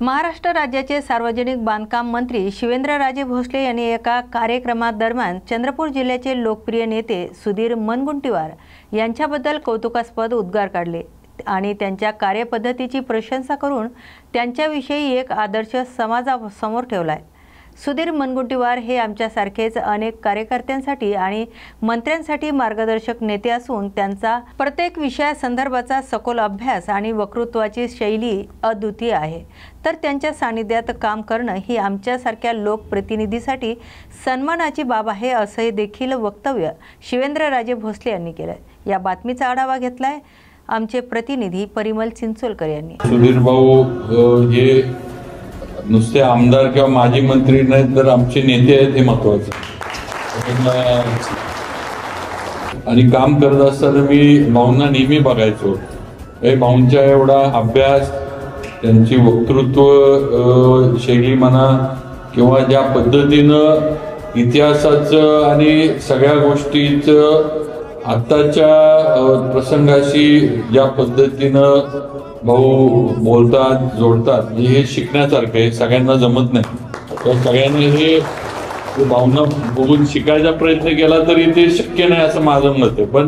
महाराष्ट्र राज्याचे सार्वजनिक बांधकाम मंत्री शिवेंद्रराजे भोसले यांनी एका कार्यक्रमादरम्यान चंद्रपूर जिल्ह्याचे लोकप्रिय नेते सुधीर मुनगंटीवार यांच्याबद्दल कौतुकास्पद उद्गार काढले आणि त्यांच्या कार्यपद्धतीची प्रशंसा करून त्यांच्याविषयी एक आदर्श समाजासमोर ठेवलाय। सुधीर मुनगंटीवार हे आमच्यासारखेच अनेक कार्यकर्त्यांसाठी आणि मंत्र्यांसाठी मार्गदर्शक नेते असून त्यांचा प्रत्येक विषयासंदर्भाचा सखोल अभ्यास आणि वक्तृत्वाची शैली अद्वितीय आहे। तर त्यांच्या सानिध्यात काम करणं ही आमच्यासारख्या लोकप्रतिनिधीसाठी सन्मानाची बाब आहे असं देखील वक्तव्य शिवेंद्रराजे भोसले यांनी केलं। या बातमीचा आढावा घेतलाय आमचे प्रतिनिधी परिमल चिंचोलकर यांनी। सुधीर भाऊ हे नुसते आमदार किंवा माजी मंत्री नाहीत तर आमचे नेते आहेत हे महत्त्वाचं। आणि काम करत असताना मी भाऊंना नेहमी बघायचो, भाऊंच्या एवढा अभ्यास, त्यांची वक्तृत्व शैली म्हणा किंवा ज्या पद्धतीनं इतिहासाचं आणि सगळ्या गोष्टीचं आत्ताच्या प्रसंगाशी ज्या पद्धतीनं भाऊ बोलतात जोडतात हे शिकण्यासारखं आहे। सगळ्यांना जमत नाही, तर सगळ्यांनी हे भावना बघून शिकायचा प्रयत्न केला तरी ते शक्य नाही असं माझं मत आहे। पण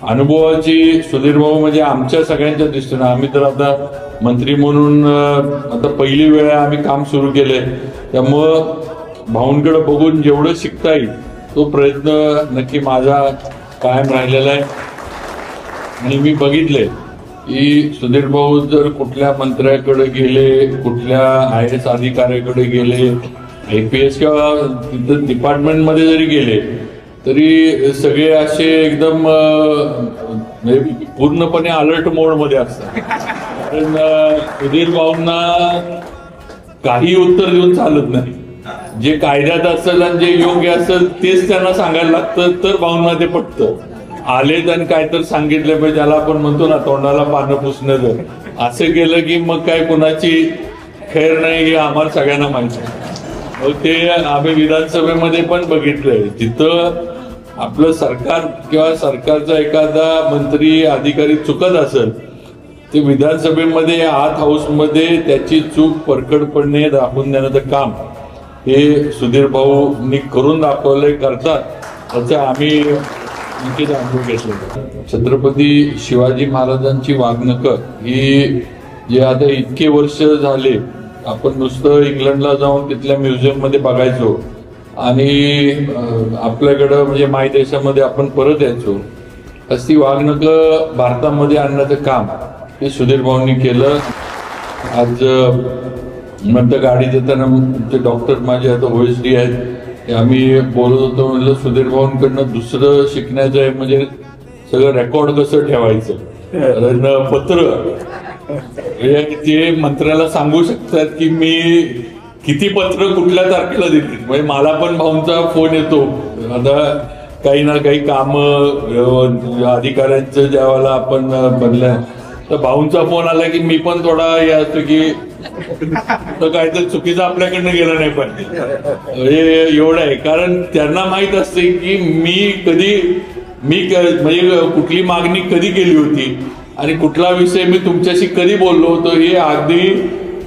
अनुभवाची सुधीर भाऊ म्हणजे आमच्या सगळ्यांच्या दृष्टीनं, आम्ही तर आता मंत्री म्हणून आता पहिली वेळ आम्ही काम सुरू केलंय, त्यामुळं भाऊंकडे बघून जेवढं शिकता येईल तो प्रयत्न नक्की माझा कायम राहिलेला आहे। आणि मी बघितले की सुधीर भाऊ जर कुठल्या मंत्र्याकडे गेले, कुठल्या IAS अधिकाऱ्याकडे गेले, IPS किंवा तिथं डिपार्टमेंटमध्ये जरी गेले तरी सगळे असे एकदम पूर्णपणे अलर्ट मोडमध्ये असतात। कारण सुधीर भाऊंना काही उत्तर देऊन चालत नाही, जे कायद्यात असेल आणि जे योग्य असेल तेच त्यांना सांगायला लागतं, तर भाऊंना ते पटतं। आलेत आणि काय तर सांगितले पाहिजे, ज्याला आपण म्हणतो ना तोंडाला पानं पुसणं, जर असं केलं की मग काय कुणाची खैर नाही हे आम्हाला सगळ्यांना माहिती आहे। ते आम्ही विधानसभेमध्ये पण बघितलंय, जिथं आपलं सरकार किंवा सरकारचा एखादा मंत्री अधिकारी चुकत असेल ते विधानसभेमध्ये आत हाऊसमध्ये त्याची चूक परखडपणे दाखवून देण्याचं काम हे सुधीर भाऊंनी करून दाखवलंय, करतात असं आम्ही नक्कीच अनुभव घेतला। छत्रपती शिवाजी महाराजांची वागणूक ही जे आता इतके वर्ष झाले आपण नुसतं इंग्लंडला जाऊन तिथल्या म्युझियम मध्ये बघायचो आणि आपल्याकडं म्हणजे माय देशामध्ये आपण परत यायचो, अशी वागणूक भारतामध्ये आणण्याचं काम हे सुधीर भाऊंनी केलं। आज म्हणतं गाडी देताना ते डॉक्टर माझे आता OSD आहेत, आम्ही बोलत होतो, म्हणलं सुधीर भाऊंकडनं दुसरं शिकण्याचं आहे म्हणजे सगळं रेकॉर्ड कसं ठेवायचं, पत्र ते मंत्र्याला सांगू शकतात की मी किती पत्र कुठल्या तारखेला दिली। म्हणजे मला पण भाऊंचा फोन येतो, आता काही ना काही काम अधिकाऱ्यांचं ज्यावेळेला आपण बनलं तर भाऊंचा फोन आला की मी पण थोडा हे असतो की काय तर चुकीचं आपल्याकडनं गेलं नाही पाहिजे, एवढं आहे। कारण त्यांना माहित असते की मी म्हणजे कुठली मागणी कधी केली होती आणि कुठला विषय मी तुमच्याशी कधी बोललो होतो हे अगदी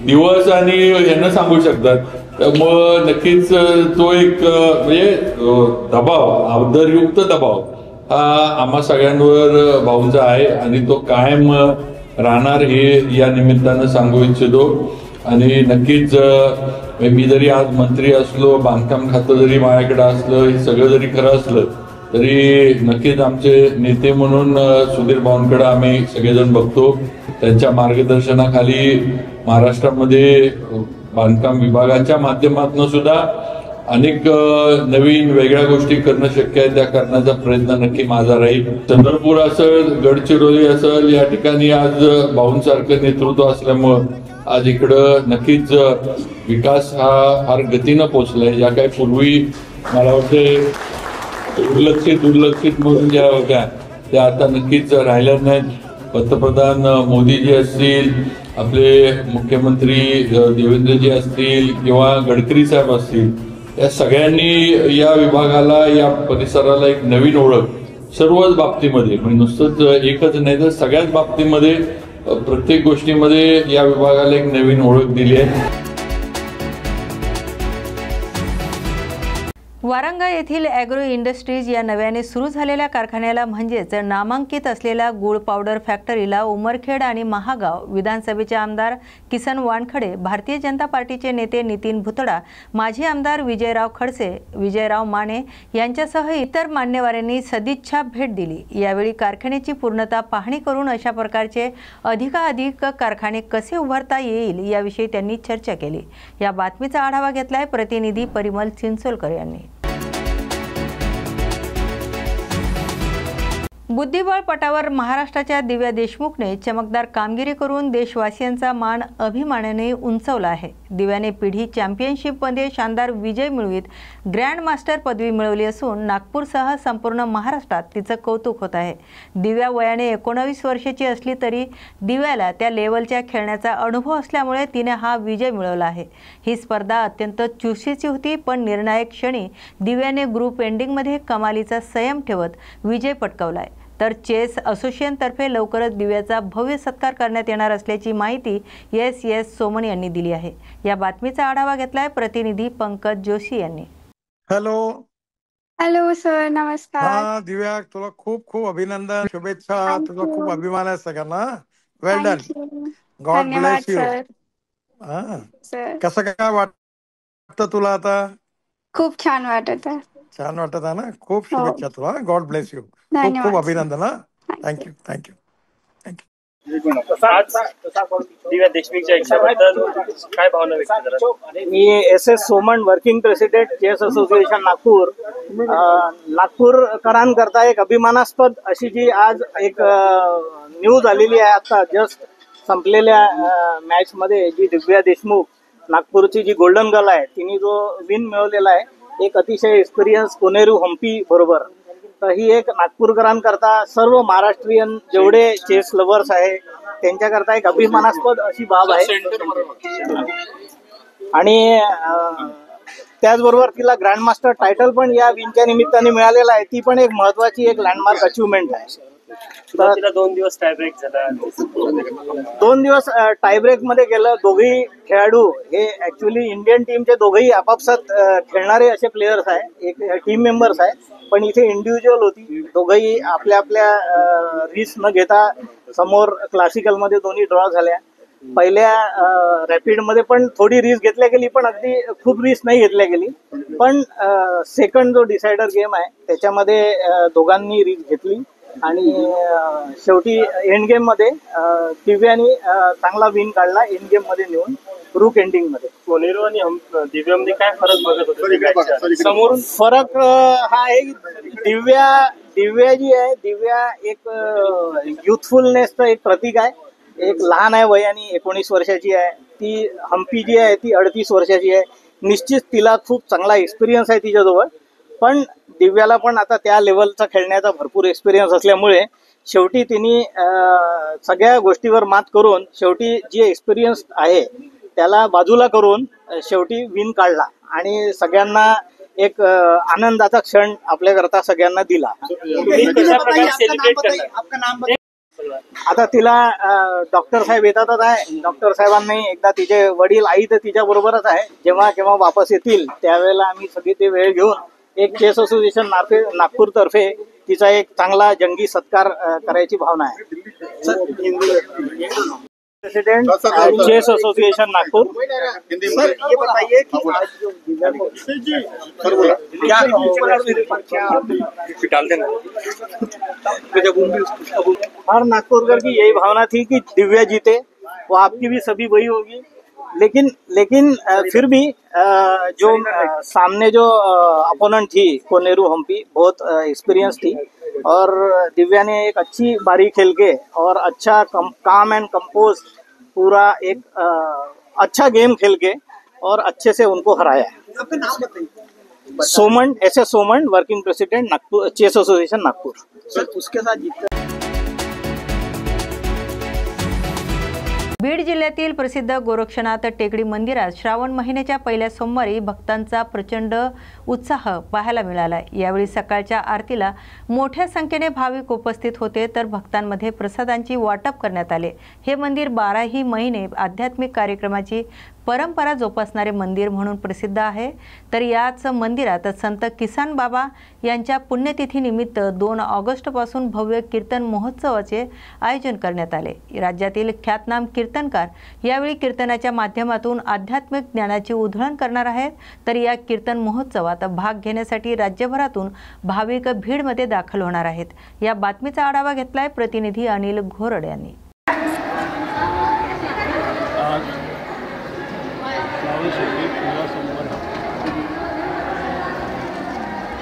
दिवस आणि यांना सांगू शकतात। त्यामुळं नक्कीच तो एक म्हणजे दबाव, आदरयुक्त दबाव हा आम्हा सगळ्यांवर भाऊंचा आहे आणि तो कायम राहणार हे या निमित्तानं सांगू इच्छितो। आणि नक्कीच मी जरी आज मंत्री असलो, बांधकाम खातं जरी माझ्याकडे असलं, हे सगळं जरी खरं असलं तरी नक्कीच आमचे नेते म्हणून सुधीर भाऊंकडे आम्ही सगळेजण बघतो। त्यांच्या मार्गदर्शनाखाली महाराष्ट्रामध्ये बांधकाम विभागाच्या माध्यमातून सुद्धा अनेक नवीन वेगळ्या गोष्टी करणं शक्य आहे, त्या करण्याचा प्रयत्न नक्की माझा राहील। चंद्रपूर असेल, गडचिरोली असेल, या ठिकाणी आज भाऊंसारखं नेतृत्व असल्यामुळं आज इकडं नक्कीच विकास हा फार गतीनं पोचलाय। ज्या काही पूर्वी मला वाटते दुर्लक्षित म्हणून ज्या होत्या त्या आता नक्कीच राहिल्या नाहीत। पंतप्रधान मोदीजी असतील, आपले मुख्यमंत्री देवेंद्रजी असतील किंवा गडकरी साहेब असतील, या सगळ्यांनी या विभागाला, या परिसराला एक नवीन ओळख सर्वच बाबतीमध्ये, म्हणजे नुसतंच एकच नाही तर सगळ्याच बाबतीमध्ये प्रत्येक गोष्टीमध्ये या विभागाला एक नवीन ओळख दिली आहे. वारंगा येथील ॲग्रो इंडस्ट्रीज या नव्याने सुरू झालेल्या कारखान्याला म्हणजेच नामांकित असलेल्या गूळ पावडर फॅक्टरीला उमरखेड आणि महागाव विधानसभेचे आमदार किसन वानखडे, भारतीय जनता पार्टीचे नेते नितीन भुतडा, माजी आमदार विजयराव खडसे, विजयराव माने यांच्यासह इतर मान्यवरांनी सदिच्छा भेट दिली. यावेळी कारखान्याची पूर्णता पाहणी करून अशा प्रकारचे अधिकाधिक कारखाने कसे उभारता येईल याविषयी त्यांनी चर्चा केली. या बातमीचा आढावा घेतलाय प्रतिनिधी परिमल चिंचोलकर यांनी. बुद्धिबळ पटावर महाराष्ट्राच्या दिव्या देशमुखने चमकदार कामगिरी करून देशवासियांचा मान अभिमानाने उंचावला आहे. दिव्याने पिढी चॅम्पियनशिपमध्ये शानदार विजय मिळवित ग्रँड मास्टर पदवी मिळवली असून नागपूरसह संपूर्ण महाराष्ट्रात तिचं कौतुक होत आहे. दिव्या वयाने 19 वर्षाची असली तरी दिव्याला त्या लेवलच्या खेळण्याचा अनुभव असल्यामुळे तिने हा विजय मिळवला आहे. ही स्पर्धा अत्यंत चुरशीची होती, पण निर्णायक क्षणी दिव्याने ग्रुप एंडिंगमध्ये कमालीचा संयम ठेवत विजय पटकावलाय. तर चेस असोसिएशनतर्फे लवकरच दिव्याचा भव्य सत्कार करण्यात येणार असल्याची माहिती एस सोमन यांनी दिली आहे. या बातमीचा आढावा घेतलाय प्रतिनिधी पंकज जोशी यांनी. हॅलो सर, नमस्कार. दिव्या, तुला खूप खूप अभिनंदन, शुभेच्छा. तुझा खूप अभिमान आहे सगळ्यांना. Well done. God bless you. Sir, कसं काय वाटतं तुला आता? खूप छान वाटत आहे. छान वाटत आहे ना? खूप शुभेच्छा तुला. God bless you. खूप धन्यवाद खूप सर. अभिनंदन. Thank you thank you thank you. आज दिव्या देशमुखच्या यशाबद्दल काय भावना व्यक्त करा? मी S Soman, working president chess association Nagpur. नागपूरकरांकरता एक अभिमानास्पद अशी जी आज एक न्यूज आलेली आहे. आता जस्ट संपलेल्या मॅच मध्ये जी दिव्या देशमुख, नागपूरची जी गोल्डन गर्ल आहे, तिने जो विन मिळवलेला आहे, एक अतिशय एक्सपिरियन्स कोनेरू हम्पी बरोबर. तर ही एक नागपूरकरांकरता, सर्व महाराष्ट्रीयन जेवढे चेस लव्हर्स आहे त्यांच्याकरता एक अभिमानास्पद अशी बाब आहे. आणि त्याचबरोबर तिला ग्रँड मास्टर टायटल पण या विनच्या निमित्ताने मिळालेला आहे. ती पण एक महत्वाची एक लँडमार्क अचिव्हमेंट आहे. तर तिला 2 दिवस टायब्रेक झाला. 2 दिवस टायब्रेक मध्ये गेलं. दोघेही खेळाडू हे ऍक्च्युली इंडियन टीमचे दोघेही आपापसात खेळणारे असे प्लेयर्स आहे, एक टीम मेंबर्स आहे. पण इथे इंडिव्हिज्युअल होती. दोघेही आपल्या आपल्या रिस्क न घेता समोर क्लासिकल मध्ये दोन्ही ड्रॉ झाल्या. पहिल्या रॅपिड मध्ये पण थोडी रिस्क घेतल्या गेली, पण अगदी खूप रिस्क नाही घेतल्या गेली. पण सेकंड जो डिसायडर गेम आहे त्याच्यामध्ये दोघांनी रिस्क घेतली आणि शेवटी एंड गेम मध्ये दिव्याने चांगला विन काढला. एंड गेम मध्ये नेऊन रूक एंडिंग मध्ये. कोनेरू आणि दिव्यामध्ये काय फरक बघत होते समोरून? फरक हा आहे की दिव्या जी आहे, दिव्या एक युथफुलनेसचं एक प्रतीक आहे. एक लहान आहे वयाने, 19 वर्षाची आहे. ती हम्पी जी आहे ती 38 वर्षाची आहे. निश्चित तिला खूप चांगला एक्सपिरियन्स आहे तिच्याजवळ. पण दिव्याला पण आता त्या लेवलचा खेळण्याचा भरपूर एक्सपिरियन्स असल्यामुळे शेवटी तिने सगळ्या गोष्टीवर मात करून शेवटी जी एक्सपिरियन्स आहे त्याला बाजूला करून शेवटी विन काढला आणि सगळ्यांना एक आनंदाचा क्षण आपल्याकरता सगळ्यांना दिला. आता तिला डॉक्टर साहेब येतातच आहे. डॉक्टर साहेबांनी एकदा तिचे वडील, आई तर तिच्या बरोबरच आहे. जेव्हा केव्हा वापस येतील त्यावेळेला आम्ही सगळे ते वेळ घेऊन एक चेस असोसिएशन नागपूर तर्फे तिचा एक चांगला जंगी सत्कार करायची भावना आहे. President chess association Nagpur. Sir, ये बताइए कि हर नागपुरकर की यही भावना थी कि दिव्या जीते. वो आपकी भी सभी वही होगी. लेकिन फिर भी जो सामने जो अपोनेंट थी कोनेरू हम्पी, बहुत एक्सपीरियंस थी और दिव्या ने एक अच्छी बारी खेल के और अच्छा काम एंड कंपोज पूरा एक अच्छा गेम खेल के और अच्छे से उनको हराया. आपका नाम बताइए. Soman, S Soman, working president Nagpur, chess association Nagpur. Sir, उसके साथ बीड बीड जिल्ह्यातील प्रसिद्ध गोरक्षनाथ टेकडी मंदिरात श्रावण महिन्याच्या पहिल्या सोमवारी भक्तांचा प्रचंड उत्साह पाहायला मिळाला। यावेळी सकाळच्या आरतीला मोठ्या संख्येने भाविक उपस्थित होते, तर भक्तांमध्ये प्रसादांची वाटप करण्यात आले। हे मंदिर 12ही महिने आध्यात्मिक कार्यक्रमाची परंपरा जोपासणारे मंदिर म्हणून प्रसिद्ध आहे। तर याच मंदिरात संत किसन बाबा यांच्या पुण्यतिथी निमित्त 2 ऑगस्ट पासून भव्य कीर्तन महोत्सवाचे आयोजन करण्यात आले। राज्यातील ख्यातनाम कीर्तनकार यावेळी कीर्तनाच्या माध्यमातून आध्यात्मिक ज्ञानाची उधळण करणार आहेत। तर या कीर्तन महोत्सवात भाग घेण्यासाठी राज्यभरातून भाविक भीडमध्ये दाखल होणार आहेत। या बातमीचा आढावा घेतलाय प्रतिनिधी अनिल घोरड यांनी।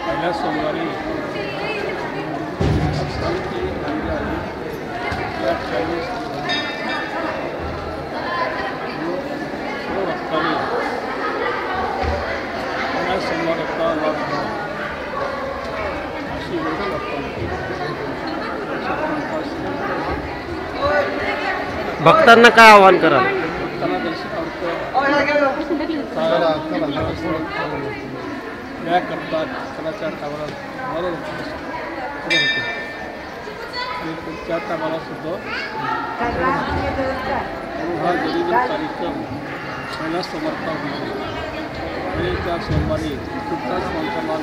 पहिल्या सोमवारी भक्तांना काय आवाहन करा? भक्तांना या करतात सणाच्या टायमाला मला त्या टायमाला सुद्धा हा गरीब कार्यक्रम पहिला समर्पण होईल आणि त्या सोमवारी खूपच माल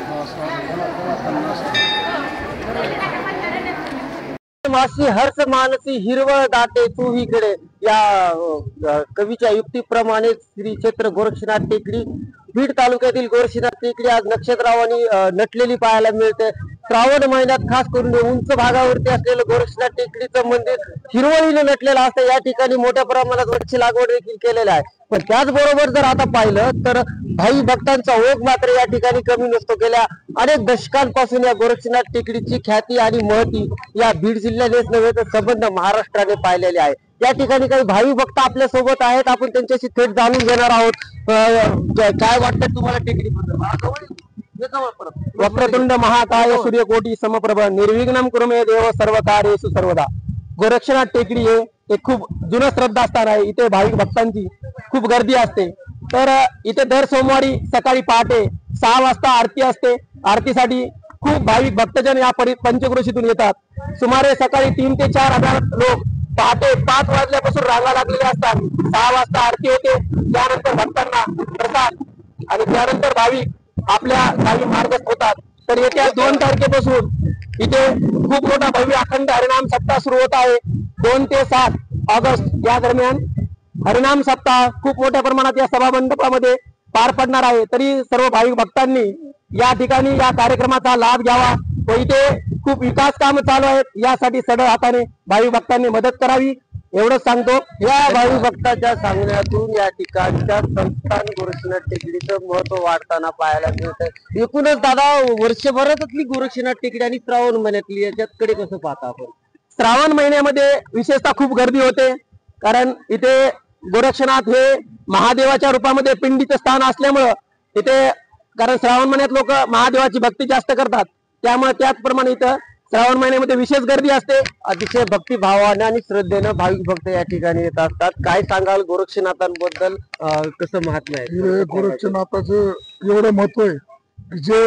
मासी हर्ष मानसी हिरवळ दाटे तू इकडे या कवीच्या युक्तीप्रमाणे श्री क्षेत्र गोरक्षनाथ टेकडी बीड तालुक्यातील गोरक्षनाथ टेकडी आज नक्षत्रावानी नटलेली पाहायला मिळते। श्रावण महिन्यात खास करून उंच भागावरती असलेलं गोरक्षनाथ टेकडीचं मंदिर हिरवळीने नटलेलं असतं। या ठिकाणी मोठ्या प्रमाणात वृक्ष लागवड देखील केलेला आहे, पण त्याचबरोबर जर आता पाहिलं तर भाई भक्तांचा ओघ मात्र या ठिकाणी कमी नसतो। गेल्या अनेक दशकांपासून या गोरक्षनाथ टेकडीची ख्याती आणि महती या बीड जिल्ह्यानेच नव्हे तर संबंध महाराष्ट्राने पाहिलेले आहे। या ठिकाणी काही भावी भक्त आपल्या सोबत आहेत, आपण त्यांच्याशी थेट जाणून घेणार आहोत। काय वाटतं तुम्हाला टेकडीबद्दल? वक्रतुंड महाकाय सूर्यकोटी समप्रभ निर्विघ्नं कुरु मे देव सर्व कार्येषु सर्वदा। गोरक्षनाथ टेकडी हे एक खूप जुनं श्रद्धास्थान आहे। इथे भाविक भक्तांची खूप गर्दी असते। तर इथे दर सोमवारी सकाळी पहाटे 6 वाजता आरती असते। आरतीसाठी खूप भाविक भक्तजन या पंचक्रोशीतून येतात। सुमारे सकाळी 3 ते 4 हजार लोक पहाटे 5 वाजल्यापासून रांगा लागलेले असतात। 6 वाजता आरती होते, त्यानंतर भक्तांना प्रसाद आणि त्यानंतर भाविक आपल्या गावी मार्गस्थ होतात। तर येत्या 2 तारखेपासून इथे खूप मोठा भव्य अखंड हरिनाम सप्ताह सुरू होत आहे। 2 ते 7 ऑगस्ट या दरम्यान हरिनाम सप्ताह खूप मोठ्या प्रमाणात या सभा मंडपामध्ये पार पडणार आहे। तरी सर्व भाविक भक्तांनी या ठिकाणी या कार्यक्रमाचा लाभ घ्यावा व इथे खूप विकास कामे चालू आहेत, यासाठी सढळ हाताने भाविक भक्तांनी मदत करावी एवढंच सांगतो। या भाविक भक्ताच्या सांगण्यातून या ठिकाणच्या संस्थान गोरक्षनाथ टेकडीचं महत्व वाढताना पाहायला मिळतं। एकूणच दादा वर्षभरातली गोरक्षनाथ टेकडी आणि श्रावण महिन्यातली याच्याकडे कसं पाहता आपण? श्रावण महिन्यामध्ये विशेषतः खूप गर्दी होते, कारण इथे गोरक्षनाथ हे महादेवाच्या रूपामध्ये पिंडीचं स्थान असल्यामुळं इथे, कारण श्रावण महिन्यात लोक महादेवाची भक्ती जास्त करतात, त्यामुळे त्याचप्रमाणे इथं श्रावण महिन्यामध्ये विशेष गर्दी असते। अतिशय भक्तिभावाने आणि श्रद्धेनं भाविक भक्त या ठिकाणी येत असतात। काय सांगाल गोरक्षनाथांबद्दल, कसं महात्म्य आहे? गोरक्षनाथाचं एवढं महत्व आहे, जे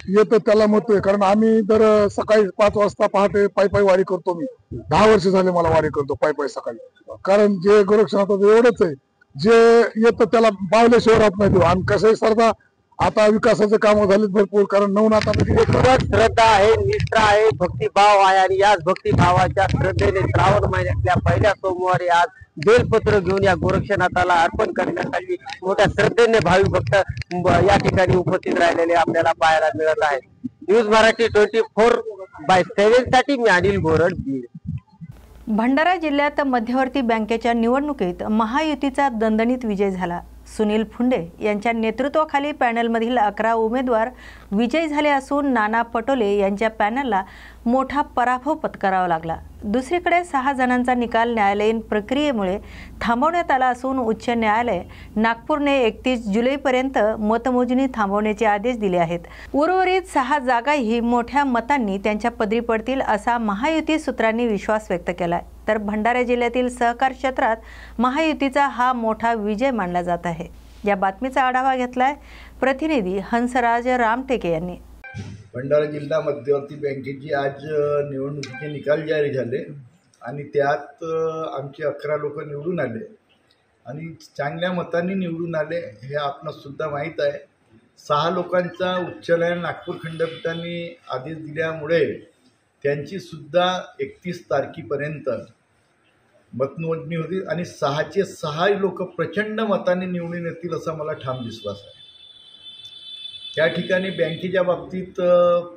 येतं त्याला महत्व आहे। कारण आम्ही दर सकाळी 5 वाजता पहाटे पायी वारी करतो। मी 10 वर्ष झाले मला वारी करतो पायी सकाळी। कारण जे गोरक्षनाथाचं एवढंच आहे, जे येतं त्याला पावल्याशिवाय राहत नाही। आणि कसं सरदा आता विकासाचे काम झालेत भरपूर, कारण नवनाथामध्ये श्रद्धा आहे, निष्ठा आहे, भक्तिभाव आहे आणि याच भक्तिभावाच्या श्रद्धेने श्रावण महिन्यातल्या पहिल्या सोमवारी आज बेलपत्र घेऊन या गोरक्षनाथाला अर्पण करण्यासाठी मोठ्या श्रद्धेने भाविक भक्त या ठिकाणी उपस्थित राहिलेले आपल्याला पाहायला मिळत आहे। न्यूज मराठी 24/7 साठी मी अनिल घोरड, बीड। भंडारा जिल्ह्यात मध्यवर्ती बँकेच्या निवडणुकीत महायुतीचा दणदणीत विजय झाला। सुनील फुंडे यांच्या नेतृत्वाखाली पॅनलमधील 11 उमेदवार विजयी झाले असून नाना पटोले यांच्या पॅनलला मोठा पराभव पत्करावा लागला। दुसरीकडे 6 जणांचा निकाल न्यायालयीन प्रक्रियेमुळे थांबवण्यात आला असून उच्च न्यायालय नागपूरने 31 जुलैपर्यंत मतमोजणी थांबवण्याचे आदेश दिले आहेत। उर्वरित 6 जागाही मोठ्या मतांनी त्यांच्या पदरी पडतील असा महायुती सूत्रांनी विश्वास व्यक्त केला आहे। तर भंडारा जिल्ह्यातील सहकार क्षेत्रात महायुतीचा हा मोठा विजय मानला जात आहे। या बातमीचा आढावा घेतलाय प्रतिनिधी हंसराज रामटेके यांनी। भंडारा जिल्हा मध्यवर्ती बँकेची आज निवडणुकीचे निकाल जाहीर झाले आणि त्यात आमचे 11 लोक निवडून आले आणि चांगल्या मतांनी निवडून आले हे आपणास सुद्धा माहीत आहे। 6 लोकांचा उच्च न्यायालय नागपूर खंडपीठाने आदेश दिल्यामुळे त्यांची सुद्धा 31 तारखेपर्यंत मतमोजणी होती आणि 6चे 6 लोक प्रचंड मताने निवडून येतील असा मला ठाम विश्वास आहे। या ठिकाणी बँकेच्या बाबतीत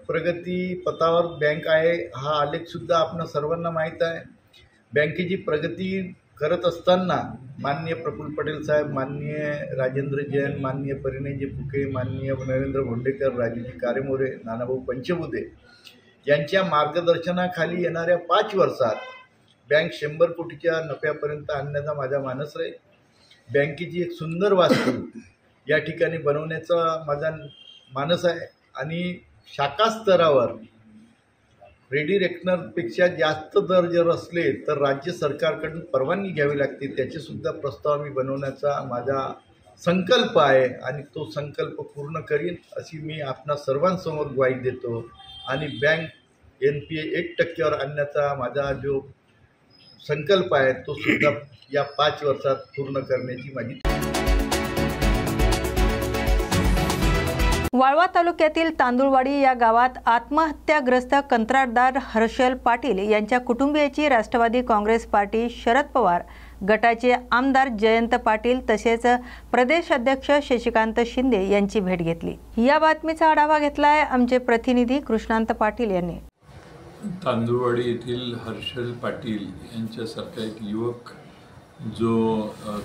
प्रगती पथावर बँक आहे हा आलेखसुद्धा आपणा सर्वांना माहीत आहे। बँकेची प्रगती करत असताना माननीय प्रफुल्ल पटेल साहेब, माननीय राजेंद्र जैन, माननीय परिणयजी फुके, माननीय नरेंद्र भोंडेकर, राजेजी कारेमोरे, नानाभाऊ पंचबुधे यांच्या मार्गदर्शनाखाली येणाऱ्या 5 वर्षात बँक 100 कोटीच्या नफ्यापर्यंत आणण्याचा माझा मानस राहील। बँकेची एक सुंदर वास्तू या ठिकाणी बनवण्याचा माझा मानस आहे आणि शाखा स्तरावर रेडी रेकनरपेक्षा जास्त दर जर असले तर राज्य सरकारकडून परवानगी घ्यावी लागते, त्याचे सुद्धा प्रस्ताव मी बनवण्याचा माझा संकल्प आहे आणि तो संकल्प पूर्ण करीन अशी मी आपणा सर्वांसमोर ग्वाही देतो आणि बँक NPA 1% आणण्याचा माझा जो संकल्प आहे तो सुद्धा या 5 वर्षात पूर्ण करण्याची माझी। वाळवा तालुक्यातील तांदुळवाडी या गावात आत्महत्याग्रस्त कंत्राटदार हर्षल पाटील यांच्या कुटुंबियाची राष्ट्रवादी काँग्रेस पार्टी शरद पवार गटाचे आमदार जयंत पाटील तसेच प्रदेश अध्यक्ष शशिकांत शिंदे यांची भेट घेतली। या बातमीचा आढावा घेतलाय आमचे प्रतिनिधी कृष्णांत पाटील यांनी। तांदुळवाडी येथील हर्षल पाटील यांच्यासारखा एक युवक जो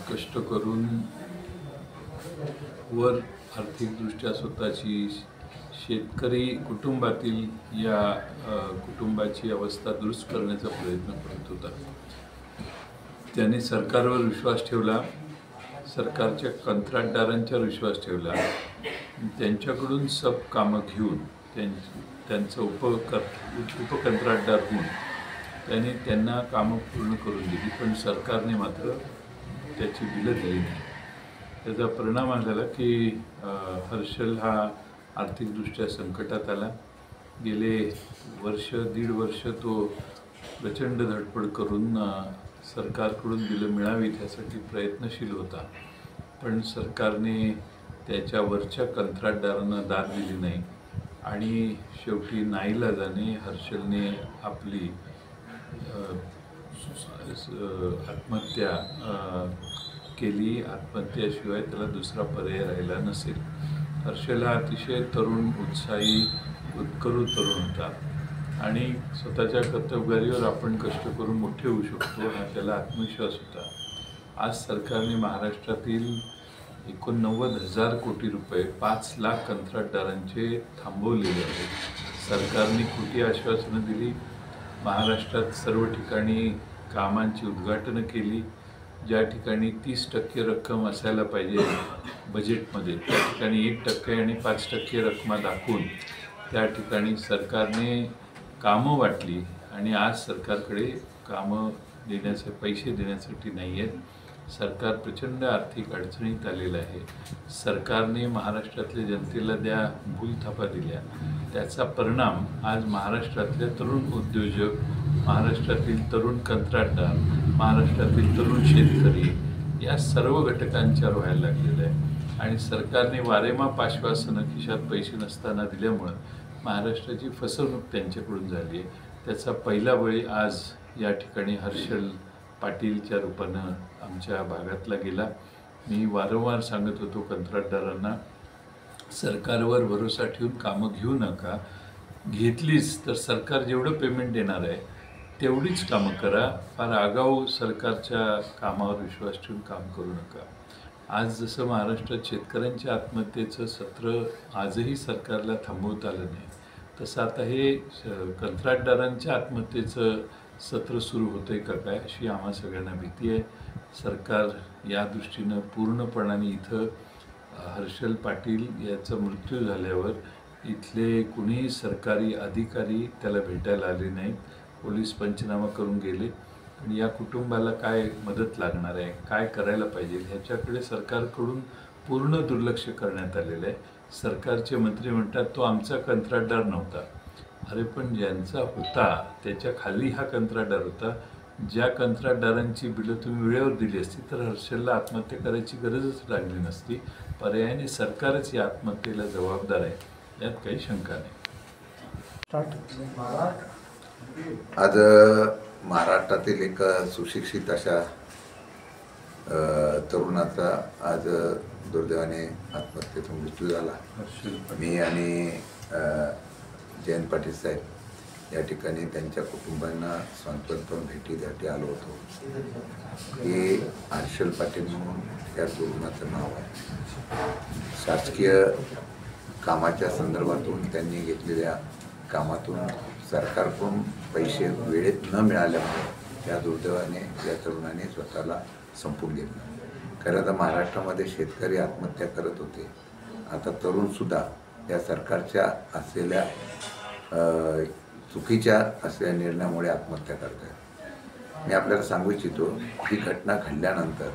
कष्ट करून वर आर्थिकदृष्ट्या स्वतःची शेतकरी कुटुंबातील या कुटुंबाची अवस्था दुरुस्त करण्याचा प्रयत्न करत होता। त्याने सरकारवर विश्वास ठेवला, सरकारच्या कंत्राटदारांच्यावर विश्वास ठेवला, त्यांच्याकडून सब कामं घेऊन त्यांचं उपकंत्राटदार होऊन त्याने त्यांना कामं पूर्ण करून दिली, पण सरकारने मात्र त्याची बिलं दिली नाही। त्याचा परिणाम झाला की हर्षल हा आर्थिकदृष्ट्या संकटात आला। गेले दीड वर्ष तो प्रचंड धडपड करून सरकारकडून बिलं मिळावी त्यासाठी प्रयत्नशील होता, पण सरकारने त्याच्या वरच्या कंत्राटदारांना दाद दिली नाही आणि शेवटी नाईलाजाने हर्षलने आपली आत्महत्या केली। आत्महत्येशिवाय त्याला दुसरा पर्याय राहिला नसेल। हर्षल हा अतिशय तरुण, उत्साही, उत्करू तरुण होता आणि स्वतःच्या कर्तबगारीवर आपण कष्ट करून मोठे होऊ शकतो हा त्याला आत्मविश्वास होता। आज सरकारने महाराष्ट्रातील 89,000 कोटी रुपये 5 लाख कंत्राटदारांचे थांबवलेले आहेत। सरकारने खोटी आश्वासनं दिली, महाराष्ट्रात सर्व ठिकाणी कामांची उद्घाटनं केली। ज्या ठिकाणी 30% रक्कम असायला पाहिजे बजेटमध्ये त्या ठिकाणी 1% आणि 5% रक्कम दाखवून त्या ठिकाणी सरकारने कामं वाटली आणि आज सरकारकडे कामं देण्याचे पैसे देण्यासाठी नाही आहेत। सरकार प्रचंड आर्थिक अडचणीत आलेलं आहे। सरकारने महाराष्ट्रातल्या जनतेला ज्या भूलथापा दिल्या त्याचा परिणाम आज महाराष्ट्रातले तरुण उद्योजक, महाराष्ट्रातील तरुण कंत्राटदार, महाराष्ट्रातील तरुण शेतकरी या सर्व घटकांच्यावर व्हायला लागलेलं आहे आणि सरकारने वारेमाप आश्वासनं खिशात पैसे नसताना दिल्यामुळं महाराष्ट्राची फसवणूक त्यांच्याकडून झाली आहे। त्याचा पहिला बळी आज या ठिकाणी हर्षल पाटीलच्या रूपानं आमच्या भागातला गेला। मी वारंवार सांगत होतो कंत्राटदारांना, सरकारवर भरोसा ठेवून कामं घेऊ नका, घेतलीच तर सरकार जेवढं पेमेंट देणार आहे तेवढीच कामं करा, फार आगाऊ सरकारच्या कामावर विश्वास ठेवून काम करू नका। आज जसं महाराष्ट्रात शेतकऱ्यांच्या आत्महत्येचं सत्र आजही सरकारला थांबवता आलं नाही, तसं आता हे कंत्राटदारांच्या आत्महत्येचं सत्र सुरू होतं आहे का काय अशी आम्हा सगळ्यांना भीती आहे। सरकार या दृष्टीनं पूर्णपणाने इथं हर्षल पाटील याचा मृत्यू झाल्यावर इथले कुणीही सरकारी अधिकारी त्याला भेटायला आले नाहीत, पोलीस पंचनामा करून गेले पण या कुटुंबाला काय मदत लागणार आहे, काय करायला पाहिजे ह्याच्याकडे सरकारकडून पूर्ण दुर्लक्ष करण्यात आलेलं आहे. सरकारचे मंत्री म्हणतात तो आमचा कंत्राटदार नव्हता. अरे पण ज्यांचा होता त्याच्या खाली हा कंत्राटदार होता. ज्या कंत्राटदारांची बिलं तुम्ही वेळेवर दिली असती तर हर्षलला आत्महत्या करायची गरजच लागली नसती. पर्यायाने सरकारच या आत्महत्येला जबाबदार आहे, यात काही शंका नाही. आज महाराष्ट्रातील एक सुशिक्षित अशा तरुणाचा आज दुर्दैवाने आत्महत्येतून मृत्यू झाला. मी आणि जयंत पाटील साहेब या ठिकाणी त्यांच्या कुटुंबांना सांत्वन भेटीसाठी आलो होतो. हे हर्षल पाटील म्हणून त्या तरुणाचं नाव आहे. शासकीय कामाच्या संदर्भातून त्यांनी घेतलेल्या कामातून सरकारकडून पैसे वेळेत न मिळाल्यामुळे त्या दुर्दैवाने या तरुणाने स्वतःला संपून घेतलं. खरं तर महाराष्ट्रामध्ये शेतकरी आत्महत्या करत होते. आता तरुणसुद्धा या सरकारच्या असलेल्या चुकीच्या असलेल्या निर्णयामुळे आत्महत्या करत आहेत. मी आपल्याला सांगू इच्छितो ही घटना घडल्यानंतर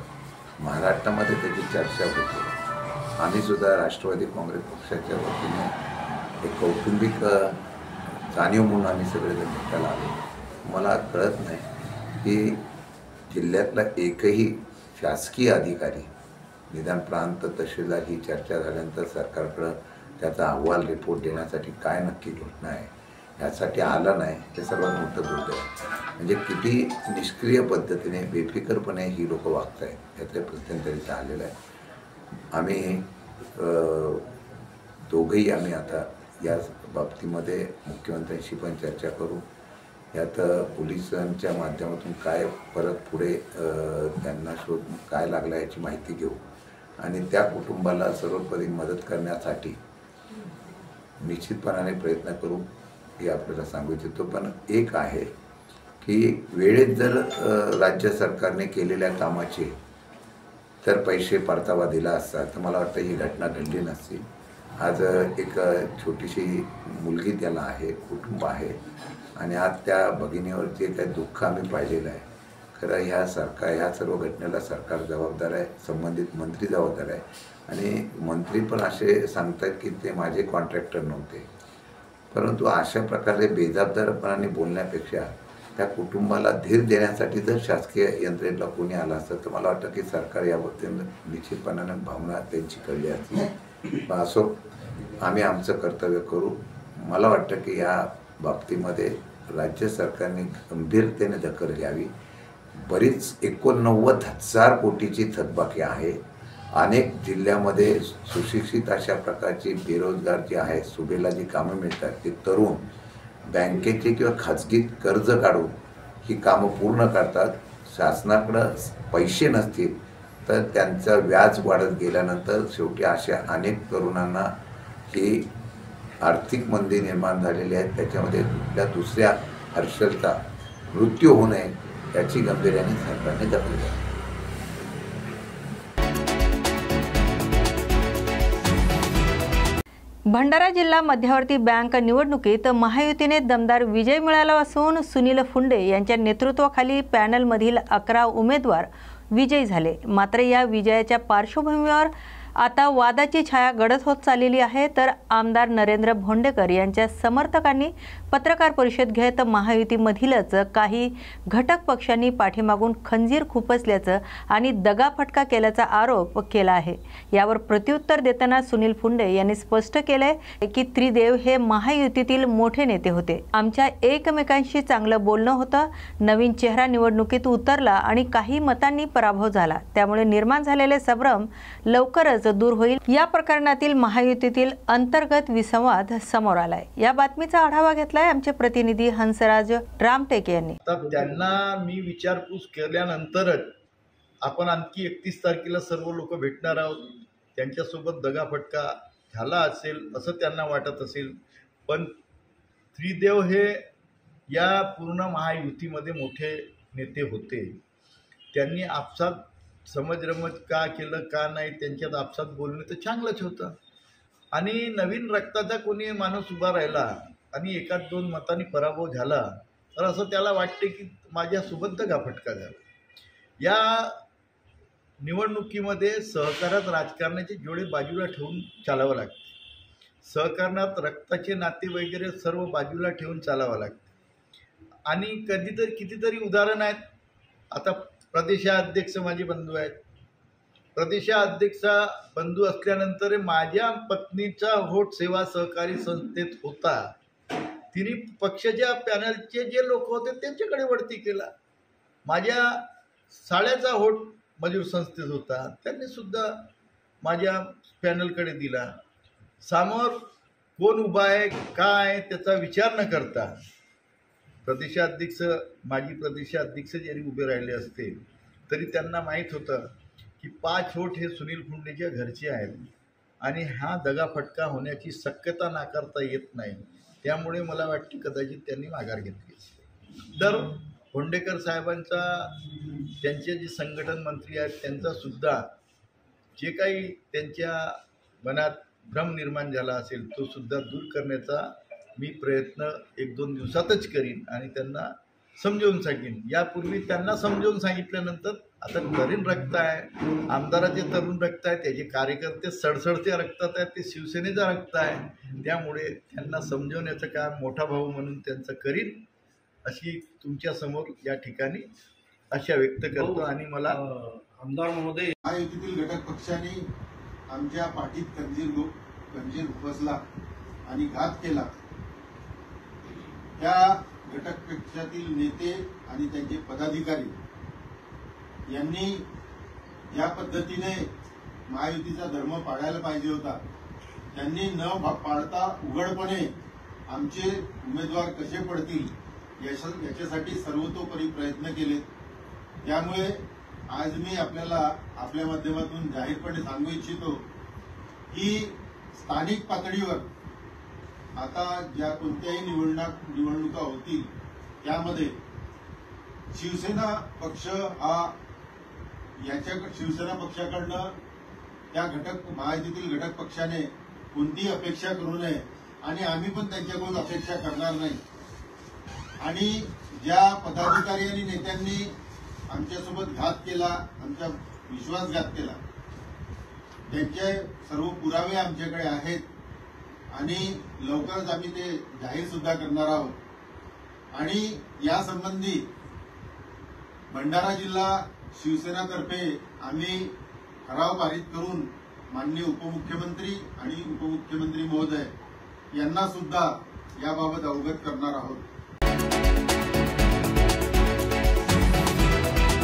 महाराष्ट्रामध्ये त्याची चर्चा होते. आम्हीसुद्धा राष्ट्रवादी काँग्रेस पक्षाच्या वतीने एक कौटुंबिक जाणीव म्हणून आम्ही सगळेजण भेटायला आलो. मला कळत नाही की जिल्ह्यातला एकही शासकीय अधिकारी निदान प्रांत तहसीलदार ही चर्चा झाल्यानंतर सरकारकडं त्याचा अहवाल रिपोर्ट देण्यासाठी काय नक्की घोषणा आहे यासाठी आला नाही. हे सर्वात मोठं दुर्दैव आहे. म्हणजे किती निष्क्रिय पद्धतीने बेफिकरपणे ही लोकं वागत आहेत याचं प्रत्यंतरित आलेलं आहे. आम्ही दोघंही आम्ही आता या बाबतीमध्ये मुख्यमंत्र्यांशी पण चर्चा करू. यात पोलिसांच्या माध्यमातून काय परत पुढे त्यांना शोध काय लागला याची माहिती घेऊ आणि त्या कुटुंबाला सर्वोपरी मदत करण्यासाठी निश्चितपणाने प्रयत्न करू हे आपल्याला सांगू इच्छितो. पण एक आहे की वेळेत जर राज्य सरकारने केलेल्या कामाचे तर पैसे परतावा दिला असता तर मला वाटतं ही घटना घडली नसती. आज एक छोटीशी मुलगी त्याला आहे, कुटुंब आहे आणि आज त्या भगिनीवर जे काही दुःख आम्ही पाहिलेलं आहे. खरं ह्या सर्व घटनेला सरकार जबाबदार आहे, संबंधित मंत्री जबाबदार आहे आणि मंत्री पण असे सांगतात की ते माझे कॉन्ट्रॅक्टर नव्हते. परंतु अशा प्रकारे बेजबाबदारपणाने बोलण्यापेक्षा त्या कुटुंबाला धीर देण्यासाठी जर शासकीय यंत्रणेला कोणी आलं असतं तर मला वाटतं की सरकार या बाबतीत निश्चितपणाने भावना त्यांची कळली असती. असो आम्ही आमचं कर्तव्य करू. मला वाटतं की या बाबतीमध्ये राज्य सरकारने गंभीरतेने दखल घ्यावी. बरीच 89,000 कोटीची थकबाकी आहे. अनेक जिल्ह्यामध्ये सुशिक्षित अशा प्रकारची बेरोजगार जे आहे सुबेला जी कामं मिळतात ते तरुण बँकेचे किंवा खाजगी कर्ज काढून ही कामं पूर्ण करतात. शासनाकडं पैसे नसतील तर त्यांचं व्याज वाढत गेल्यानंतर शेवटी अशा अनेक तरुणांना ही आर्थिक मंदी निर्माण झालेली आहे. त्याच्यामध्ये कुठल्या दुसऱ्या हर्षलचा मृत्यू होऊ नये याची गंभीर्याने सरकारने दखल घ्यावी. भंडारा जिल्हा मध्यवर्ती बँक निवडणुकीत महायुतीने दमदार विजय मिळाला असून सुनील फुंडे यांच्या नेतृत्वाखाली पॅनलमधील 11 उमेदवार विजयी झाले. मात्र या विजयाच्या पार्श्वभूमीवर आता वादाची छाया गडद होत चाललेली आहे. तर आमदार नरेंद्र भोंडेकर यांच्या समर्थकांनी पत्रकार परिषद घेत महायुतीमधीलच काही घटक पक्षांनी पाठीमागून खंजीर खुपसल्याचं आणि दगाफटका केल्याचा आरोप केला आहे. यावर प्रत्युत्तर देताना सुनील फुंडे यांनी स्पष्ट केलंय की त्रिदेव हे महायुतीतील मोठे नेते होते. आमच्या एकमेकांशी चांगलं बोलणं होतं. नवीन चेहरा निवडणुकीत उतरला आणि काही मतांनी पराभव झाला. त्यामुळे निर्माण झालेले संभ्रम लवकरच दूर होईल. या प्रकरणातील महायुतीतील अंतर्गत विसंवाद समोर आलाय. या बातमीचा आढावा घेतलाय आमचे प्रतिनिधी हंसराज रामटेके यांनी. त्यांना मी विचारपूस केल्यानंतरच आपण आणखी 31 तारखेला सर्व लोक भेटणार आहोत. त्यांच्यासोबत दगाफटका झाला असेल असं त्यांना वाटत असेल. पण त्रिदेव हे या पूर्ण महायुतीमध्ये मोठे नेते होते. त्यांनी आपसात समजरमज का केलं का नाही त्यांच्यात आपसात बोलणं तर चांगलंच होतं. आणि नवीन रक्ताचा कोणी माणूस उभा राहिला आणि 1-2 मतांनी पराभव झाला तर असं त्याला वाटते की माझ्यासोबत दगाफटका झाला. या निवडणुकीमध्ये सहकारात राजकारणाचे जोडे बाजूला ठेवून चालावं लागते. सहकारणात रक्ताचे नाते वगैरे सर्व बाजूला ठेवून चालावं लागते. आणि कधीतरी कितीतरी उदाहरण आहेत. आता प्रदेशाध्यक्ष माझे बंधू आहेत. प्रदेशाध्यक्षा बंधू असल्यानंतर माझ्या पत्नीचा व्होट सेवा सहकारी संस्थेत होता. तिने पक्षाच्या पॅनलचे जे लोक होते त्यांच्याकडे वळती केला. माझ्या साळ्याचा व्होट मजूर संस्थेत होता, त्यांनी सुद्धा माझ्या पॅनलकडे दिला. समोर कोण उभा आहे काय त्याचा विचार न करता प्रदेशाध्यक्ष माजी प्रदेशाध्यक्ष जरी उभे राहिले असते तरी त्यांना माहीत होतं की 5 व्होट हे सुनील फुंडेच्या घरचे आहेत आणि हा दगाफटका होण्याची शक्यता नाकारता येत नाही. त्यामुळे मला वाटते कदाचित त्यांनी माघार घेतली. तर फोंडेकर साहेबांचा त्यांचे जे संघटन मंत्री आहेत त्यांचासुद्धा जे काही त्यांच्या मनात भ्रम निर्माण झाला असेल तो सुद्धा दूर करण्याचा मी प्रयत्न 1-2 दिवसातच करीन आणि त्यांना समजावून सांगेन. यापूर्वी त्यांना समजावून सांगितल्यानंतर आता तरुण रक्त आहे, आमदाराचे तरुण रक्त आहे, त्याचे कार्यकर्ते सडसडते रक्तात आहेत, ते शिवसेनेचा रक्त आहे. त्यामुळे त्यांना समजवण्याचं काम मोठा भाऊ म्हणून त्यांचं करीन अशी तुमच्यासमोर या ठिकाणी आशा व्यक्त करतो. आणि मला आमदार महोदय, महायुतीतील घटक पक्षाने आमच्या पाठीत खंजीर उपसला आणि घात केला. त्या घटक पक्षातील नेते आणि त्यांचे पदाधिकारी यांनी ज्या पद्धतीने महायुतीचा धर्म पाळायला पाहिजे होता त्यांनी न पाळता उघडपणे आमचे उमेदवार कसे पडतील याच्यासाठी सर्वतोपरी प्रयत्न केले. त्यामुळे आज मी आपल्याला आपल्या माध्यमातून जाहीरपणे सांगू इच्छितो की स्थानिक पातळीवर आता ज्या कोणत्याही निवडणुका होतील त्यामध्ये शिवसेना पक्ष हा शिवसेना पक्षाकडनं त्या महायुतीतील घटक पक्षाने कोणतीही अपेक्षा करू नये आणि आम्ही पण त्यांच्याकडून अपेक्षा करणार नाही. आणि ज्या पदाधिकारी आणि नेत्यांनी आमच्यासोबत घात केला, आमचा विश्वासघात केला, त्यांचे सर्व पुरावे आमच्याकडे आहेत आणि लवकरच आम्ही ते जाहीर सुद्धा करणार आहोत. आणि यासंबंधी भंडारा जिल्हा शिवसेनातर्फे आम्ही ठराव पारित करून माननीय उपमुख्यमंत्री आणि उपमुख्यमंत्री महोदय यांना सुद्धा याबाबत अवगत करणार आहोत.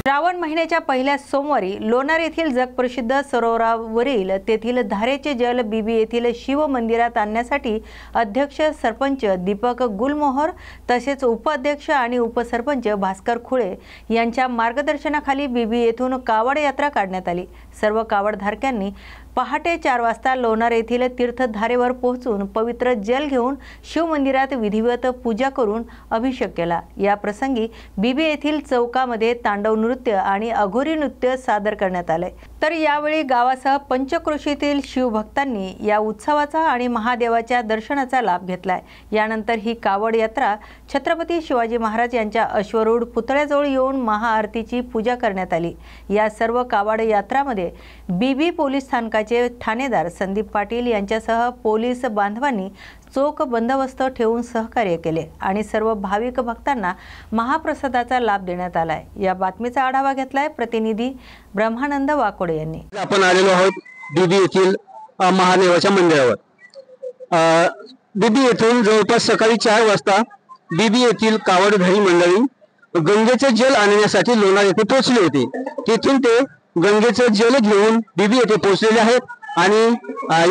श्रावण महिन्याच्या पहिल्या सोमवारी लोणार येथील जगप्रसिद्ध सरोवरावरील तेथील धारेचे जल बीबी येथील शिव मंदिरात आणण्यासाठी अध्यक्ष सरपंच दीपक गुलमोहर तसेच उपाध्यक्ष आणि उपसरपंच भास्कर खुळे यांच्या मार्गदर्शनाखाली बीबी येथून कावड यात्रा काढण्यात आली. सर्व कावडधारकांनी पहाटे 4 वाजता लोणार येथील तीर्थधारेवर पोहोचून पवित्र जल घेऊन शिवमंदिरात विधिवत पूजा करून अभिषेक केला. या प्रसंगी बीबी येथील चौकामध्ये तांडव नृत्य आणि अघोरी नृत्य सादर करण्यात आले. तर यावेळी गावासह पंचक्रोशीतील शिवभक्तांनी या उत्सवाचा आणि महादेवाच्या दर्शनाचा लाभ घेतलाय. यानंतर ही कावड यात्रा छत्रपती शिवाजी महाराज यांच्या अश्वरूढ पुतळ्याजवळ येऊन महाआरतीची पूजा करण्यात आली. या सर्व कावड यात्रामध्ये बीबी पोलीस स्थानकाचे ठाणेदार संदीप पाटील यांच्यासह पोलीस बांधवांनी चोख बंदोबस्त ठेवून सहकार्य केले आणि सर्व भाविक भक्तांना महाप्रसादाचा लाभ देण्यात आलाय. या बातमीचा आढावा घेतलाय प्रतिनिधी ब्रह्मानंद वाकोडे यांनी. आपण आलेलो आहोत बीबी येथील महादेवाच्या मंदिरावर. बीबी येथून जवळपास सकाळी 4 वाजता बीबी येथील कावडधारी मंडळी गंगेचे जल आणण्यासाठी लोणार येथे पोहोचले होते. तिथून ते गंगेचं जल घेऊन बीबी येथे पोहोचलेले आहेत आणि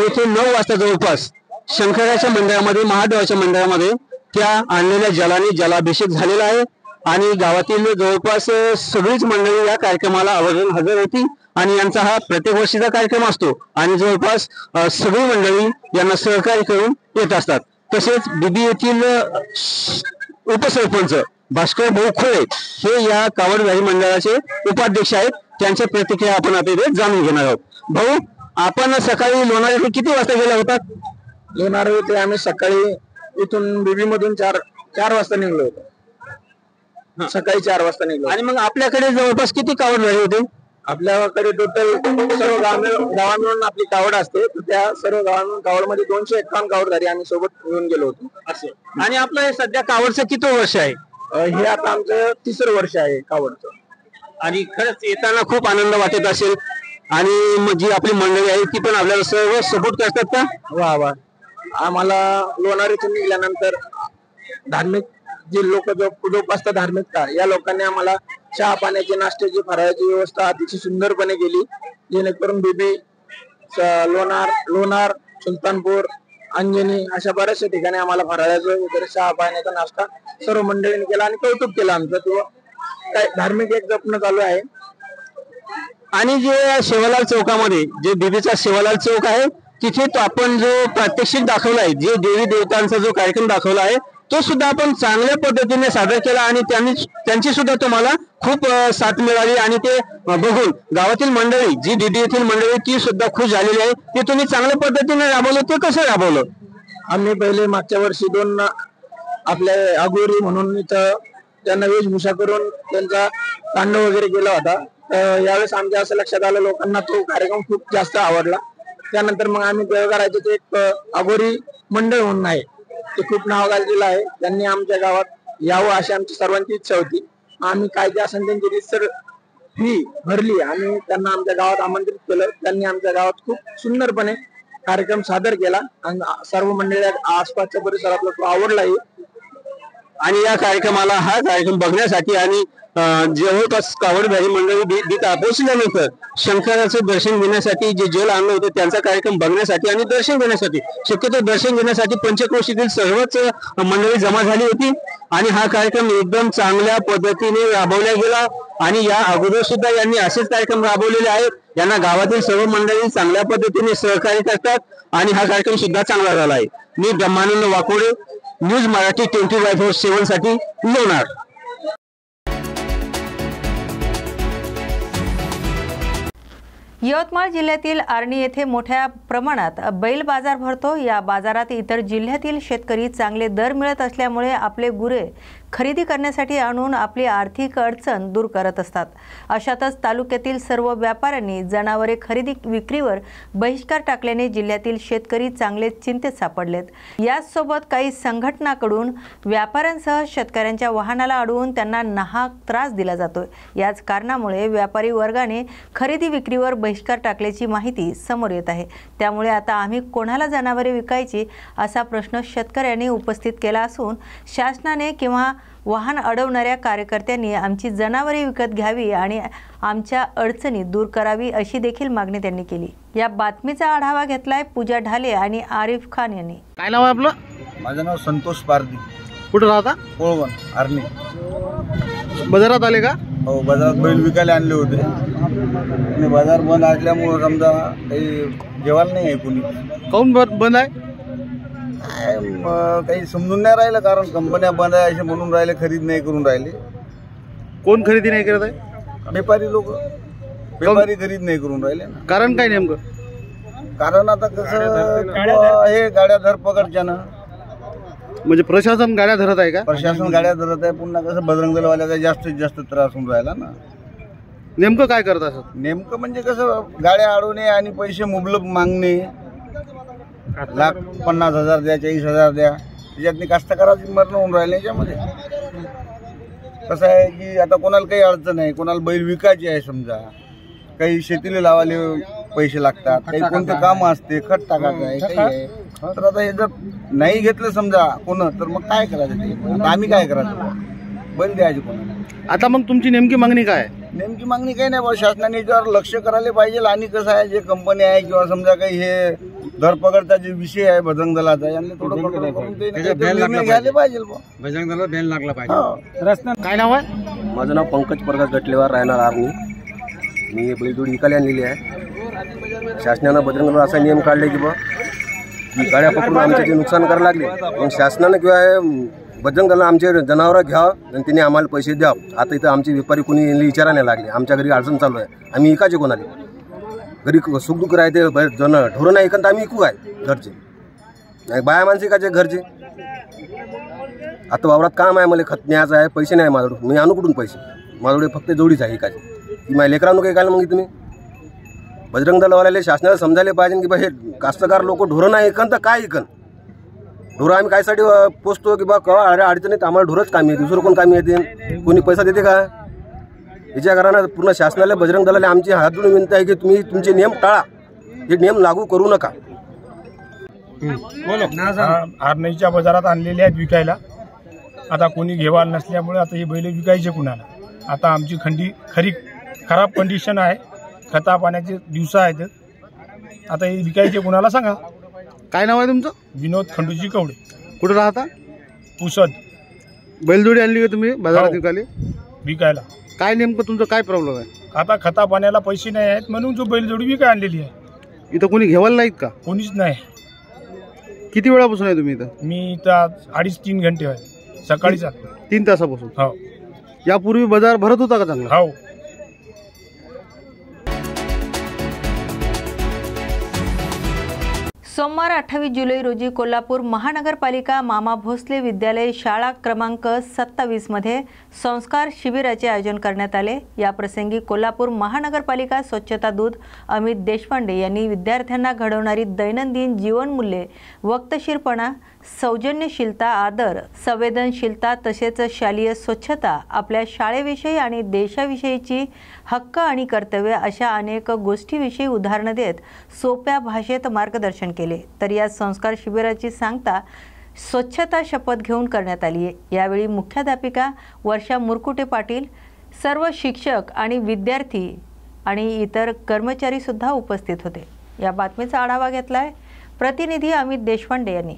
येथे 9 वाजता जवळपास शंकराच्या मंदिरामध्ये महादेवाच्या मंदिरामध्ये त्या आणलेल्या जलाने जलाभिषेक झालेला आहे आणि गावातील जवळपास सगळीच मंडळी या कार्यक्रमाला आवर्जून हजर होती आणि यांचा हा प्रत्येक वर्षीचा कार्यक्रम असतो आणि जवळपास सगळी मंडळी यांना सहकार्य करून येत असतात. तसेच बीबी येथील उपसरपंच भास्कर भाऊ खुळे हे या कावडधारी मंडळाचे उपाध्यक्ष आहेत. त्यांच्या प्रतिक्रिया आपण आता इथे जाणून घेणार आहोत. भाऊ, आपण सकाळी लोणार येथे किती वाजता गेला होता? लोणार येथे आम्ही सकाळी इथून बीबी मधून 4 वाजता निघलो होतो. सकाळी 4 वाजता निघलो. आणि मग आपल्याकडे जवळपास किती कावड झाली होती? आपल्याकडे टोटल सर्व गावा मिळून आपली कावड असते, तर त्या सर्व गावांकडून कावडमध्ये 251 कावडधारी आम्ही सोबत घेऊन गेलो होतो. असं. आणि आपलं हे सध्या कावडचं किती वर्ष आहे? हे आता आमचं 3रं वर्ष आहे कावडचं. आणि खरंच येताना खूप आनंद वाटत असेल. आणि जी आपली मंडळी आहे ती पण आपल्याला सर्व सपोर्ट करतात का? वा वा. आम्हाला लोणारीतून निघाल्यानंतर धार्मिक जे लोक जोपासतात धार्मिकता, या लोकांनी आम्हाला चहा पाण्याची, नाश्त्याची, फराळाची व्यवस्था अतिशय सुंदरपणे केली, जेणेकरून बीबी, लोणार, सुलतानपूर, अंजनी अशा बऱ्याचशा ठिकाणी आम्हाला फराळाचं वगैरे चहा पाण्याचा नाश्ता सर्व मंडळींनी केला आणि कौतुक केलं आमचं. किंवा काय धार्मिक एक जपणं चालू आहे. आणि जे सेवालाल चौकामध्ये जे बीबीचा सेवालाल चौक आहे, तिथे तो आपण जो प्रात्यक्षिक दाखवला आहे, जे देवी देवतांचा जो कार्यक्रम दाखवला आहे, तो सुद्धा आपण चांगल्या पद्धतीने सादर केला आणि त्यांची सुद्धा तुम्हाला खूप साथ मिळाली. आणि ते बघून गावातील मंडळी, जी बीबी येथील मंडळी, ती सुद्धा खुश झालेली आहे. ते तुम्ही चांगल्या पद्धतीने राबवलं. ते कसं राबवलं? आम्ही पहिले मागच्या वर्षी 2 आपले अगोरी म्हणून इथं त्यांना वेशभूषा करून त्यांचा तांडव वगैरे केला होता. तर यावेळेस आमच्या असं लक्षात आलं, लोकांना तो कार्यक्रम खूप जास्त आवडला. त्यानंतर मग आम्ही देवघराचे एक अगोरी मंडळ म्हणून आहे, ते खूप नाव गाजलेलं आहे. त्यांनी आमच्या गावात यावं अशी आमची सर्वांची इच्छा होती. आम्ही काय जे असेल त्यांची रितसर फी भरली आणि त्यांना आमच्या गावात आमंत्रित केलं. त्यांनी आमच्या गावात खूप सुंदरपणे कार्यक्रम सादर केला आणि सर्व मंडळी आसपासच्या परिसरातला तो आवडलाही. आणि या कार्यक्रमाला, हा कार्यक्रम बघण्यासाठी आणि जवळपास कावडधारी मंडळी तिथं पोहोचल्यानंतर शंकराचं दर्शन घेण्यासाठी, जे जल आणलं होतं त्यांचा कार्यक्रम बघण्यासाठी आणि दर्शन घेण्यासाठी, शक्यतो दर्शन घेण्यासाठी पंचक्रोशीतील सर्वच मंडळी जमा झाली होती. आणि हा कार्यक्रम एकदम चांगल्या पद्धतीने राबवला गेला. आणि या अगोदर सुद्धा यांनी असेच कार्यक्रम राबवलेले आहेत. यांना गावातील सर्व मंडळी चांगल्या पद्धतीने सहकार्य करतात आणि हा कार्यक्रम सुद्धा चांगला झाला आहे. मी ब्रह्मानंद वाकोडे, न्यूज मराठी 24/7 साठी लोणार. यवतमाळ जिल्ह्यातील आर्णी येथे मोठ्या प्रमाणात बैल बाजार भरतो. या बाजारात इतर जिल्ह्यातील शेतकरी चांगले दर मिळत असल्यामुळे आपले गुरे खरेदी करण्यासाठी आणून आपली आर्थिक अडचण दूर करत असतात. अशातच तालुक्यातील सर्व व्यापाऱ्यांनी जनावरे खरेदी विक्रीवर बहिष्कार टाकल्याने जिल्ह्यातील शेतकरी चांगले चिंतेत सापडलेत. याचसोबत काही संघटनांकडून व्यापाऱ्यांसह शेतकऱ्यांच्या वाहनाला अडवून त्यांना नाहक त्रास दिला जातोय. याच कारणामुळे व्यापारी वर्गाने खरेदी विक्रीवर बहिष्कार टाकल्याची माहिती समोर येत आहे. त्यामुळे आता आम्ही कोणाला जनावरे विकायची असा प्रश्न शेतकऱ्यांनी उपस्थित केला असून शासनाने किंवा वाहन अडवणाऱ्या कार्यकर्त्यांनी आमची जनावरे विकत घ्यावी आणि आमच्या अडचणी दूर करावी अशी देखील मागणी त्यांनी केली. या बातमीचा आढावा घेतलाय पूजा ढाले आणि आरिफ खान यांनी. काय नाव आहे आपलं? माझं नाव संतोष पारदी. कुठं राहता? कोळवण, आर्णी. बाजारात आले का? हो, बाजारात बैल विकायला आणले होते आणि बाजार बंद असल्यामुळं समजा काही जेवायला नाही आहे कुणी. काऊन बंद आहे? काही समजून नाही राहिलं, कारण कंपन्या बंद आहे असे म्हणून राहिले, खरेदी नाही करून राहिले. कोण खरेदी नाही करत आहे? व्यापारी लोक. व्यापारी खरेदी नाही करून राहिले. कारण काय नेमकं? कारण आता कसं हे गाड्या धरपकडच्यानं. म्हणजे प्रशासन गाड्या धरत आहे का? प्रशासन गाड्या धरत आहे. पुन्हा कसं बजरंग दलवाल्याचा जास्तीत जास्त त्रास होऊन राहिला ना. नेमकं काय करत असत? नेमकं म्हणजे कसं गाड्या अडवणे आणि पैसे मुबलक मागणे. 50,000 द्या, 40,000 द्या, त्याच्यातनी कास्तकाराची मरण होऊन राहिले. याच्यामध्ये कसं आहे की आता कोणाला काही अडचण आहे, कोणाला बैल विकायची आहे, समजा काही शेतीला लावायला पैसे लागतात, काही कोणते काम असते, खत टाकायचं आहे, काही आहे. तर आता हे जर नाही घेतलं समजा कोण, तर मग काय करायचं ते? आम्ही काय करायचं? बैल द्यायचे कोणाला? आता मग तुमची नेमकी मागणी काय? नेमकी मागणी काही नाही, शासनाने याच्यावर लक्ष करायला पाहिजे. आणि कसं आहे, जे कंपनी आहे किंवा समजा काही हे धरपकडचा जे विषय आहे बजरंग दलाचा, यांनी थोडं निर्णय घ्यायला पाहिजे. बजरंग दलाला बॅन लागला पाहिजे. काय नाव आहे? माझं नाव पंकज प्रकाश गटलेवार, राहणार आर्मी. मी बैलजोडी विकायला आणलेली आहे. शासनानं बजरंग दलाला असा नियम काढले की बा गाड्या पकडून आमचे जे नुकसान करायला लागले, मग शासनानं किंवा बजरंग दलाला आमचे जनावरं घ्यावं आणि त्यांनी आम्हाला पैसे द्यावं. आता इथं आमचे व्यापारी कोणी विचारा नाही लागले. आमच्या घरी अडचण चालू आहे, आम्ही विकायचे कोणाला? घरी सुखदुःख राहते, ढोरं नाही इकत आम्ही विकू आहे घरचे, नाही बाया माणसे इकायचे घरचे. आता वावरात काम आहे, मला खत न्यायचं आहे, पैसे नाही माझ्याकडे, मी आणू कुठून पैसे? माझ्याकडे फक्त जोडीच आहे एकाची, ती माझ्या लेकरांनो काही काय मग तुम्ही बजरंग दलवाल्याला शासनाला समजायला पाहिजे की बा हे कास्तकार लोक ढोरं नाही ऐकन तर काय ऐकन? ढोरं आम्ही कायसाठी पोचतो की बा कवा अडचणीत आम्हाला ढोरच कामी येते, दुसरं कोण कामी येते? कोणी पैसा देते का? याच्या कारण पूर्ण शासनाला बजरंग दलाला आमची हात जोडून विनंती आहे की तुम्ही तुमचे नियम टाळा, हे नियम लागू करू नका. आरणईच्या बाजारात आणलेले आहेत विकायला. आता कोणी घेवाल नसल्यामुळे आता हे बैल विकायचे कुणाला. आता आमची खरी खराब कंडिशन आहे, खता पाण्याचे दिवस आहेत, आता हे विकायचे कुणाला सांगा. काय नाव आहे तुमचं? विनोद खंडूजी कवडे. कुठं राहता? पुसद. बैलजोडी आणली का तुम्ही बाजारात विकायला? काय नेमकं तुमचं काय प्रॉब्लेम आहे? आता खता पाण्याला पैसे नाही आहेत म्हणून जो बैलजोडी विकाय आणलेली आहे. इथं कोणी घेवायला नाहीत का? कोणीच नाही. किती वेळापासून आहे तुम्ही इथं? मी इथं 2.5-3 घंटे आहे, सकाळीच. 3 तासापासून? हो. यापूर्वी बाजार भरत होता का चांगला? हो. सोमवार 28 जुलै रोजी कोल्हापूर महानगरपालिका मामा भोसले विद्यालय शाळा क्रमांक 27 मध्ये संस्कार शिबिराचे आयोजन करण्यात आले. या प्रसंगी कोल्हापूर महानगरपालिका स्वच्छता दूत अमित देशपांडे यांनी विद्यार्थ्यांना घडवणारी दैनंदिन जीवनमूल्ये, वक्तशीरपणा, सौजन्यशीलता, आदर, संवेदनशीलता तसेच शालेय स्वच्छता, आपल्या शाळेविषयी आणि देशाविषयीची हक्क आणि कर्तव्य अशा अनेक गोष्टीविषयी उदाहरणं देत सोप्या भाषेत मार्गदर्शन केले. तर या संस्कार शिबिराची सांगता स्वच्छता शपथ घेऊन करण्यात आली आहे. यावेळी मुख्याध्यापिका वर्षा मुरकुटे पाटील, सर्व शिक्षक आणि विद्यार्थी आणि इतर कर्मचारी सुद्धा उपस्थित होते. या बातमीचा आढावा घेतलाय प्रतिनिधी अमित देशपांडे यांनी.